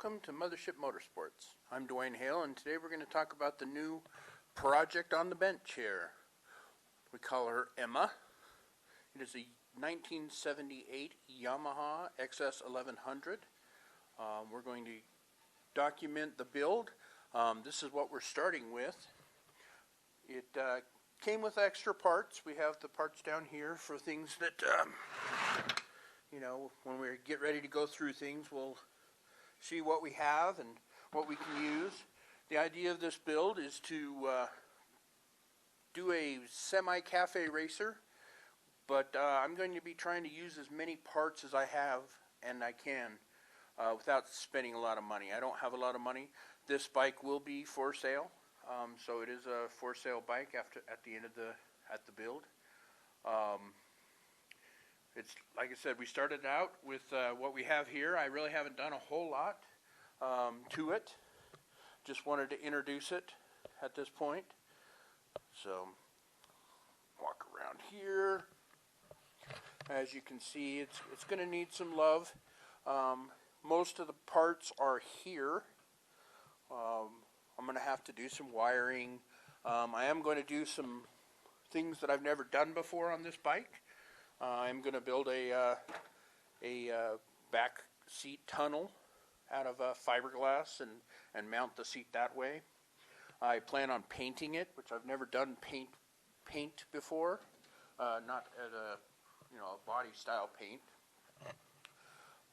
welcome to Mothership Motorsports. I'm Dwayne Hale, and today we're going to talk about the new project on the bench here. We call her Emma. It is a 1978 Yamaha XS1100. We're going to document the build. This is what we're starting with. It came with extra parts. We have the parts down here for things that, you know, when we get ready to go through things, we'll see what we have and what we can use. The idea of this build is to do a semi-cafe racer, but I'm going to be trying to use as many parts as I have and I can without spending a lot of money. I don't have a lot of money. This bike will be for sale, so it is a for sale bike at the end of the build. It's like I said, we started out with what we have here. I really haven't done a whole lot to it. Just wanted to introduce it at this point. So, walk around here. As you can see, it's going to need some love. Most of the parts are here. I'm going to have to do some wiring. I am going to do some things that I've never done before on this bike. I'm going to build a back seat tunnel out of fiberglass and mount the seat that way. I plan on painting it, which I've never done paint before, not as a body style paint.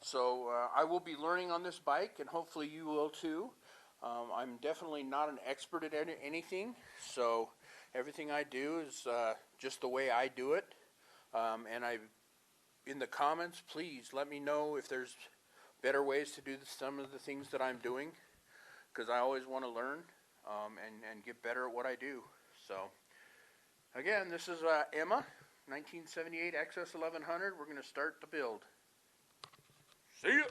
So I will be learning on this bike, and hopefully you will too. I'm definitely not an expert at anything, so everything I do is just the way I do it. And in the comments, please let me know if there's better ways to do some of the things that I'm doing, because I always want to learn and get better at what I do. So, again, this is Emma, 1978 XS1100. We're going to start the build. See ya!